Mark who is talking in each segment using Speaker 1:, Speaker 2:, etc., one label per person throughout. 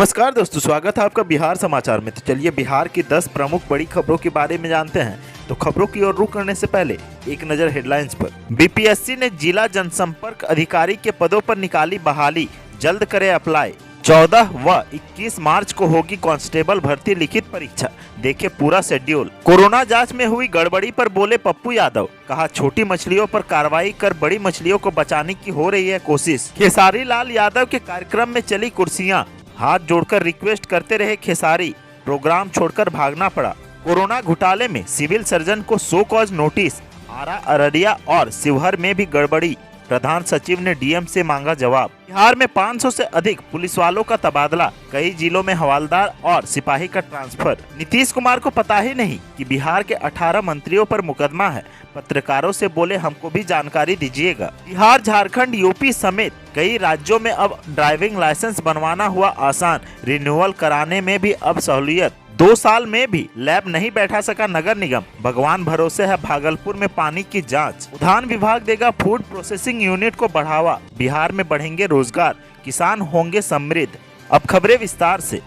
Speaker 1: नमस्कार दोस्तों, स्वागत है आपका बिहार समाचार में। तो चलिए बिहार की 10 प्रमुख बड़ी खबरों के बारे में जानते हैं। तो खबरों की ओर रुख करने से पहले एक नजर हेडलाइंस पर। बीपीएससी ने जिला जनसंपर्क अधिकारी के पदों पर निकाली बहाली, जल्द करे अप्लाई। 14 व 21 मार्च को होगी कांस्टेबल भर्ती लिखित परीक्षा, देखे पूरा शेड्यूल। कोरोना जांच में हुई गड़बड़ी पर बोले पप्पू यादव, कहा छोटी मछलियों पर कार्रवाई कर बड़ी मछलियों को बचाने की हो रही है कोशिश। खेसारी लाल यादव के कार्यक्रम में चली कुर्सियां, हाथ जोड़कर रिक्वेस्ट करते रहे खेसारी, प्रोग्राम छोड़कर भागना पड़ा। कोरोना घोटाले में सिविल सर्जन को सो कॉज नोटिस, आरा, अररिया और शिवहर में भी गड़बड़ी, प्रधान सचिव ने डीएम से मांगा जवाब। बिहार में 500 से अधिक पुलिस वालों का तबादला, कई जिलों में हवलदार और सिपाही का ट्रांसफर। नीतीश कुमार को पता ही नहीं कि बिहार के 18 मंत्रियों पर मुकदमा है, पत्रकारों से बोले हमको भी जानकारी दीजिएगा। बिहार, झारखंड, यूपी समेत कई राज्यों में अब ड्राइविंग लाइसेंस बनवाना हुआ आसान, रिन्यूअल कराने में भी अब सहूलियत। 2 साल में भी लैब नहीं बैठा सका नगर निगम, भगवान भरोसे है भागलपुर में पानी की जांच। उद्यान विभाग देगा फूड प्रोसेसिंग यूनिट को बढ़ावा, बिहार में बढ़ेंगे रोजगार, किसान होंगे समृद्ध। अब खबरें विस्तार से।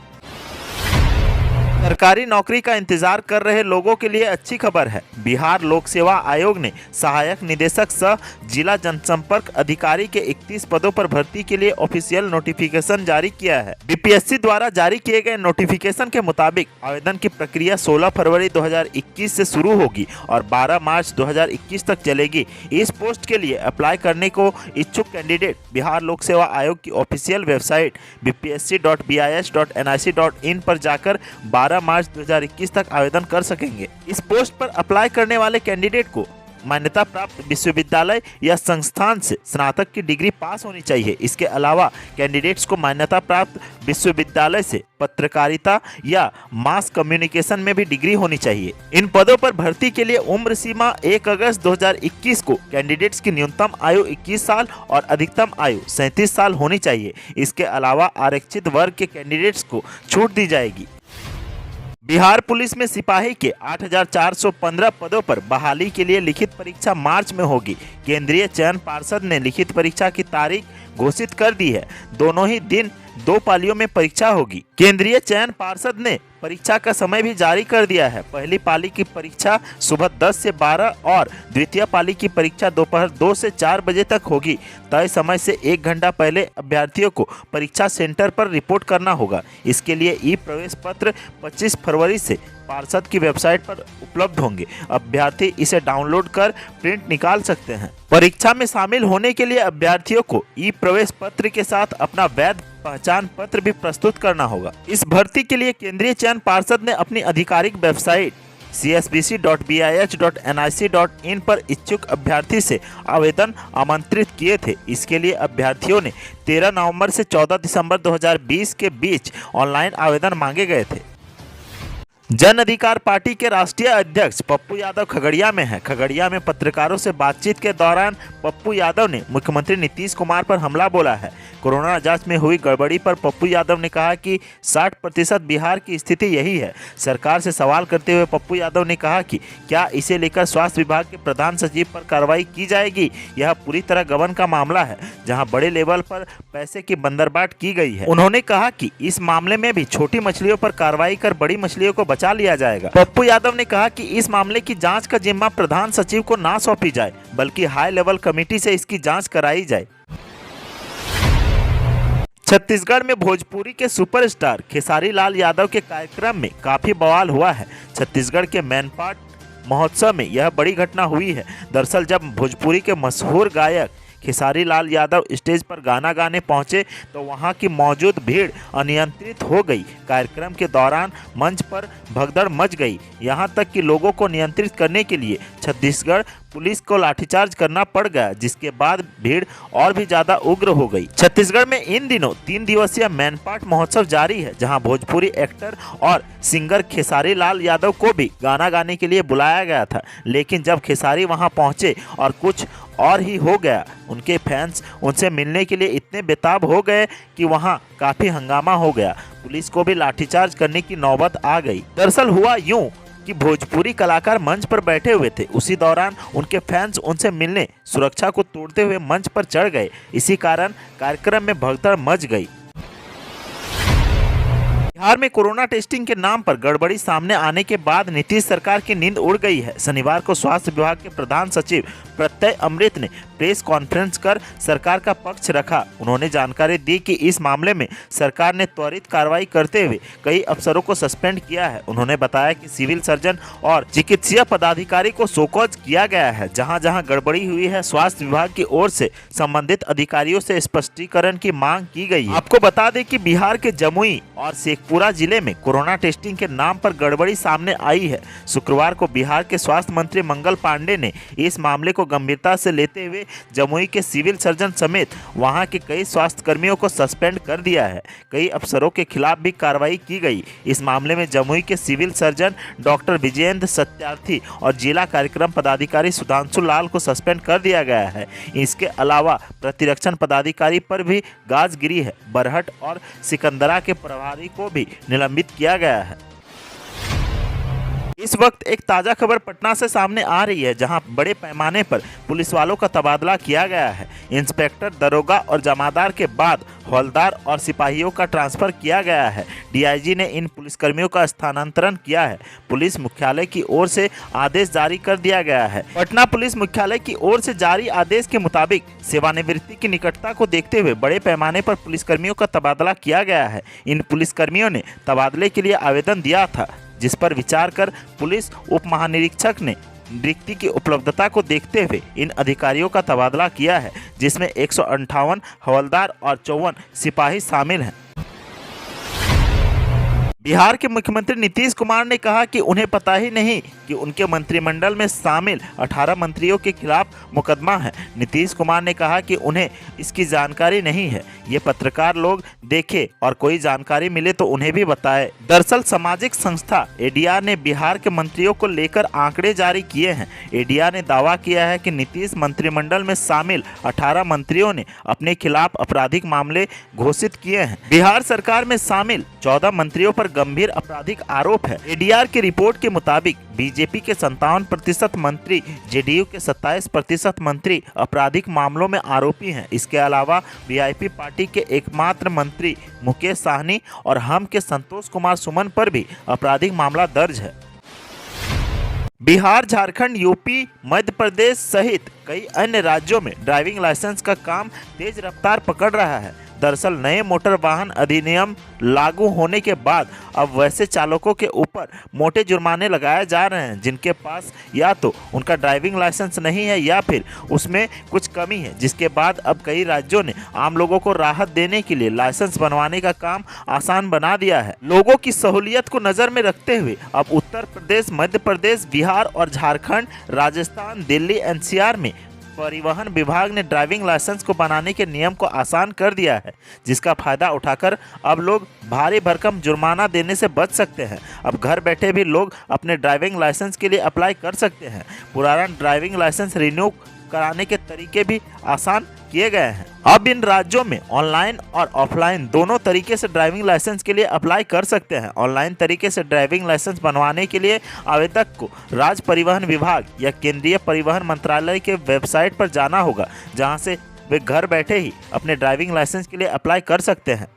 Speaker 1: सरकारी नौकरी का इंतजार कर रहे लोगों के लिए अच्छी खबर है। बिहार लोक सेवा आयोग ने सहायक निदेशक सह जिला जनसंपर्क अधिकारी के 31 पदों पर भर्ती के लिए ऑफिशियल नोटिफिकेशन जारी किया है। बीपीएससी द्वारा जारी किए गए नोटिफिकेशन के मुताबिक आवेदन की प्रक्रिया 16 फरवरी 2021 से शुरू होगी और 12 मार्च 2021 तक चलेगी। इस पोस्ट के लिए अप्लाई करने को इच्छुक कैंडिडेट बिहार लोक सेवा आयोग की ऑफिशियल वेबसाइट bpsc.bis.nic.in पर जाकर 12 मार्च 2021 तक आवेदन कर सकेंगे। इस पोस्ट पर अप्लाई करने वाले कैंडिडेट को मान्यता प्राप्त विश्वविद्यालय या संस्थान से स्नातक की डिग्री पास होनी चाहिए। इसके अलावा कैंडिडेट्स को मान्यता प्राप्त विश्वविद्यालय से पत्रकारिता या मास कम्युनिकेशन में भी डिग्री होनी चाहिए। इन पदों पर भर्ती के लिए उम्र सीमा 1 अगस्त 2021 को कैंडिडेट्स की न्यूनतम आयु 21 साल और अधिकतम आयु 37 साल होनी चाहिए। इसके अलावा आरक्षित वर्ग के कैंडिडेट्स को छूट दी जाएगी। बिहार पुलिस में सिपाही के 8,415 पदों पर बहाली के लिए लिखित परीक्षा मार्च में होगी। केंद्रीय चयन पार्षद ने लिखित परीक्षा की तारीख घोषित कर दी है। दोनों ही दिन 2 पालियों में परीक्षा होगी। केंद्रीय चयन पार्षद ने परीक्षा का समय भी जारी कर दिया है। पहली पाली की परीक्षा सुबह 10 से 12 और द्वितीय पाली की परीक्षा दोपहर 2 से 4 बजे तक होगी। तय समय से 1 घंटा पहले अभ्यर्थियों को परीक्षा सेंटर पर रिपोर्ट करना होगा। इसके लिए ई प्रवेश पत्र 25 फरवरी से पार्षद की वेबसाइट पर उपलब्ध होंगे। अभ्यर्थी इसे डाउनलोड कर प्रिंट निकाल सकते हैं। परीक्षा में शामिल होने के लिए अभ्यर्थियों को ई प्रवेश पत्र के साथ अपना वैध पहचान पत्र भी प्रस्तुत करना होगा। इस भर्ती के लिए केंद्रीय चयन पार्षद ने अपनी आधिकारिक वेबसाइट csbc.bis.nic.in पर इच्छुक अभ्यर्थी से आवेदन आमंत्रित किए थे। इसके लिए अभ्यर्थियों ने 13 नवंबर से 14 दिसंबर 2020 के बीच ऑनलाइन आवेदन मांगे गए थे। जन अधिकार पार्टी के राष्ट्रीय अध्यक्ष पप्पू यादव खगड़िया में हैं। खगड़िया में पत्रकारों से बातचीत के दौरान पप्पू यादव ने मुख्यमंत्री नीतीश कुमार पर हमला बोला है। कोरोना जांच में हुई गड़बड़ी पर पप्पू यादव ने कहा कि 60% बिहार की स्थिति यही है। सरकार से सवाल करते हुए पप्पू यादव ने कहा कि क्या इसे लेकर स्वास्थ्य विभाग के प्रधान सचिव पर कार्रवाई की जाएगी। यह पूरी तरह गबन का मामला है, जहाँ बड़े लेवल पर पैसे की बंदरबाट की गई है। उन्होंने कहा कि इस मामले में भी छोटी मछलियों पर कार्रवाई कर बड़ी मछलियों को बचा लिया जाएगा। पप्पू यादव ने कहा कि इस मामले की जांच का जिम्मा प्रधान सचिव को ना सौंपी जाए, बल्कि हाई लेवल कमेटी से इसकी जांच कराई जाए। छत्तीसगढ़ में भोजपुरी के सुपरस्टार खेसारी लाल यादव के कार्यक्रम में काफी बवाल हुआ है। छत्तीसगढ़ के मैनपाट महोत्सव में यह बड़ी घटना हुई है। दरअसल जब भोजपुरी के मशहूर गायक खेसारी लाल यादव स्टेज पर गाना गाने पहुंचे तो वहां की मौजूद भीड़ अनियंत्रित हो गई। कार्यक्रम के दौरान मंच पर भगदड़ मच गई। यहां तक कि लोगों को नियंत्रित करने के लिए छत्तीसगढ़ पुलिस को लाठीचार्ज करना पड़ गया, जिसके बाद भीड़ और भी ज्यादा उग्र हो गई। छत्तीसगढ़ में इन दिनों 3 दिवसीय मैनपाट महोत्सव जारी है, जहां भोजपुरी एक्टर और सिंगर खेसारी लाल यादव को भी गाना गाने के लिए बुलाया गया था। लेकिन जब खेसारी वहां पहुंचे और कुछ और ही हो गया। उनके फैंस उनसे मिलने के लिए इतने बेताब हो गए कि वहां काफी हंगामा हो गया। पुलिस को भी लाठीचार्ज करने की नौबत आ गई। दरअसल हुआ यूं कि भोजपुरी कलाकार मंच पर बैठे हुए थे। उसी दौरान उनके फैंस उनसे मिलने सुरक्षा को तोड़ते हुए मंच पर चढ़ गए। इसी कारण कार्यक्रम में भगदड़ मच गई। बिहार में कोरोना टेस्टिंग के नाम पर गड़बड़ी सामने आने के बाद नीतीश सरकार की नींद उड़ गई है। शनिवार को स्वास्थ्य विभाग के प्रधान सचिव प्रत्यय अमृत ने प्रेस कॉन्फ्रेंस कर सरकार का पक्ष रखा। उन्होंने जानकारी दी कि इस मामले में सरकार ने त्वरित कार्रवाई करते हुए कई अफसरों को सस्पेंड किया है। उन्होंने बताया कि सिविल सर्जन और चिकित्सीय पदाधिकारी को शोकॉज किया गया है। जहां जहां गड़बड़ी हुई है, स्वास्थ्य विभाग की ओर से संबंधित अधिकारियों से स्पष्टीकरण की मांग की गई है। आपको बता दें कि बिहार के जमुई और शेखपुरा जिले में कोरोना टेस्टिंग के नाम पर गड़बड़ी सामने आई है। शुक्रवार को बिहार के स्वास्थ्य मंत्री मंगल पांडे ने इस मामले को गंभीरता से लेते हुए जमुई के सिविल सर्जन समेत वहां के कई स्वास्थ्य कर्मियों को सस्पेंड कर दिया है। कई अफसरों के खिलाफ भी कार्रवाई की गई। इस मामले में जमुई के civil surgeon doctor Vijayendra Satyarthi और जिला कार्यक्रम पदाधिकारी सुधांशु लाल को सस्पेंड कर दिया गया है। इसके अलावा प्रतिरक्षण पदाधिकारी पर भी गाज गिरी है। बरहट और सिकंदरा के प्रभारी को भी निलंबित किया गया है। इस वक्त एक ताज़ा खबर पटना से सामने आ रही है, जहां बड़े पैमाने पर पुलिस वालों का तबादला किया गया है। इंस्पेक्टर, दरोगा और जमादार के बाद हवलदार और सिपाहियों का ट्रांसफर किया गया है। डीआईजी ने इन पुलिसकर्मियों का स्थानांतरण किया है। पुलिस मुख्यालय की ओर से आदेश जारी कर दिया गया है। पटना पुलिस मुख्यालय की ओर से जारी आदेश के मुताबिक सेवानिवृत्ति की निकटता को देखते हुए बड़े पैमाने पर पुलिसकर्मियों का तबादला किया गया है। इन पुलिसकर्मियों ने तबादले के लिए आवेदन दिया था, जिस पर विचार कर पुलिस उप महानिरीक्षक ने रिक्ति की उपलब्धता को देखते हुए इन अधिकारियों का तबादला किया है, जिसमें 158 हवलदार और 54 सिपाही शामिल हैं। बिहार के मुख्यमंत्री नीतीश कुमार ने कहा कि उन्हें पता ही नहीं कि उनके मंत्रिमंडल में शामिल 18 मंत्रियों के खिलाफ मुकदमा है। नीतीश कुमार ने कहा कि उन्हें इसकी जानकारी नहीं है। ये पत्रकार लोग देखे और कोई जानकारी मिले तो उन्हें भी बताए। दरअसल सामाजिक संस्था एडीआर ने बिहार के मंत्रियों को लेकर आंकड़े जारी किए हैं। एडीआर ने दावा किया है कि नीतीश मंत्रिमंडल में शामिल 18 मंत्रियों ने अपने खिलाफ आपराधिक मामले घोषित किए हैं। बिहार सरकार में शामिल 14 मंत्रियों पर गंभीर आपराधिक आरोप है। एडीआर की रिपोर्ट के मुताबिक बीजेपी के 57% मंत्री, जेडीयू के 27% मंत्री आपराधिक मामलों में आरोपी हैं। इसके अलावा वीआईपी पार्टी के एकमात्र मंत्री मुकेश साहनी और हम के संतोष कुमार सुमन पर भी आपराधिक मामला दर्ज है। बिहार, झारखंड, यूपी, मध्य प्रदेश सहित कई अन्य राज्यों में ड्राइविंग लाइसेंस का काम तेज रफ्तार पकड़ रहा है। दरअसल नए मोटर वाहन अधिनियम लागू होने के बाद अब वैसे चालकों के ऊपर मोटे जुर्माने लगाए जा रहे हैं जिनके पास या तो उनका ड्राइविंग लाइसेंस नहीं है या फिर उसमें कुछ कमी है, जिसके बाद अब कई राज्यों ने आम लोगों को राहत देने के लिए लाइसेंस बनवाने का काम आसान बना दिया है। लोगों की सहूलियत को नज़र में रखते हुए अब उत्तर प्रदेश, मध्य प्रदेश, बिहार और झारखंड, राजस्थान, दिल्ली, एनसीआर में परिवहन विभाग ने ड्राइविंग लाइसेंस को बनाने के नियम को आसान कर दिया है, जिसका फायदा उठाकर अब लोग भारी भरकम जुर्माना देने से बच सकते हैं। अब घर बैठे भी लोग अपने ड्राइविंग लाइसेंस के लिए अप्लाई कर सकते हैं। पुराना ड्राइविंग लाइसेंस रिन्यू कराने के तरीके भी आसान किए गए हैं। अब इन राज्यों में ऑनलाइन और ऑफलाइन दोनों तरीके से ड्राइविंग लाइसेंस के लिए अप्लाई कर सकते हैं। ऑनलाइन तरीके से ड्राइविंग लाइसेंस बनवाने के लिए आवेदक को राज्य परिवहन विभाग या केंद्रीय परिवहन मंत्रालय के वेबसाइट पर जाना होगा, जहां से वे घर बैठे ही अपने ड्राइविंग लाइसेंस के लिए अप्लाई कर सकते हैं।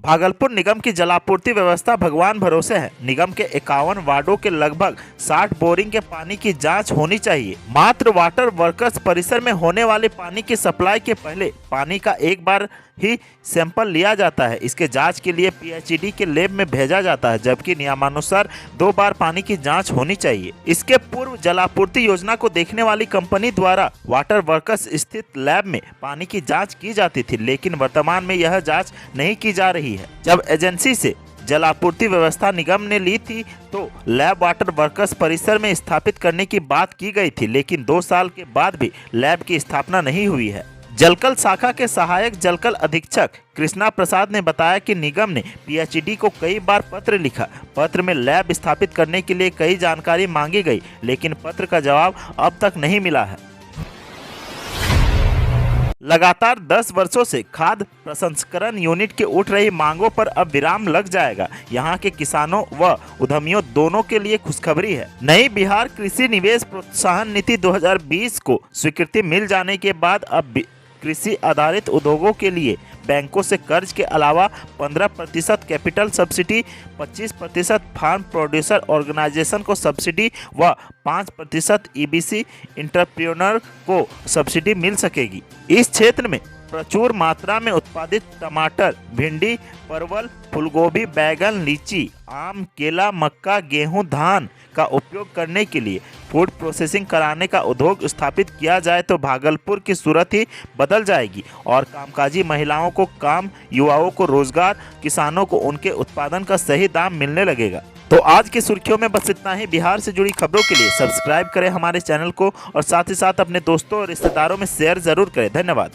Speaker 1: भागलपुर निगम की जलापूर्ति व्यवस्था भगवान भरोसे है। निगम के 51 वार्डों के लगभग 60 बोरिंग के पानी की जांच होनी चाहिए। मात्र वाटर वर्कर्स परिसर में होने वाले पानी की सप्लाई के पहले पानी का एक बार ही सैंपल लिया जाता है। इसके जांच के लिए पीएचईडी के लैब में भेजा जाता है, जबकि नियमानुसार 2 बार पानी की जांच होनी चाहिए। इसके पूर्व जलापूर्ति योजना को देखने वाली कंपनी द्वारा वाटर वर्कर्स स्थित लैब में पानी की जांच की जाती थी, लेकिन वर्तमान में यह जांच नहीं की जा रही है। जब एजेंसी से जलापूर्ति व्यवस्था निगम ने ली थी तो लैब वाटर वर्कर्स परिसर में स्थापित करने की बात की गई थी, लेकिन 2 साल के बाद भी लैब की स्थापना नहीं हुई है। जलकल शाखा के सहायक जलकल अधीक्षक कृष्णा प्रसाद ने बताया कि निगम ने पीएचईडी को कई बार पत्र लिखा। पत्र में लैब स्थापित करने के लिए कई जानकारी मांगी गई, लेकिन पत्र का जवाब अब तक नहीं मिला है। लगातार 10 वर्षों से खाद्य प्रसंस्करण यूनिट की उठ रही मांगों पर अब विराम लग जाएगा। यहां के किसानों व उद्यमियों दोनों के लिए खुशखबरी है। नई बिहार कृषि निवेश प्रोत्साहन नीति 2020 को स्वीकृति मिल जाने के बाद अब कृषि आधारित उद्योगों के लिए बैंकों से कर्ज के अलावा 15% capital subsidy, 25% farm producer organisation को सब्सिडी व 5% ईबीसी इंटरप्रेन्योर को सब्सिडी मिल सकेगी। इस क्षेत्र में प्रचुर मात्रा में उत्पादित टमाटर, भिंडी, परवल, फूलगोभी, बैगन, लीची, आम, केला, मक्का, गेहूं, धान का उपयोग करने के लिए फूड प्रोसेसिंग कराने का उद्योग स्थापित किया जाए तो भागलपुर की सूरत ही बदल जाएगी और कामकाजी महिलाओं को काम, युवाओं को रोजगार, किसानों को उनके उत्पादन का सही दाम मिलने लगेगा। तो आज की सुर्खियों में बस इतना ही। बिहार से जुड़ी खबरों के लिए सब्सक्राइब करें हमारे चैनल को और साथ ही साथ अपने दोस्तों और रिश्तेदारों में शेयर जरूर करें। धन्यवाद।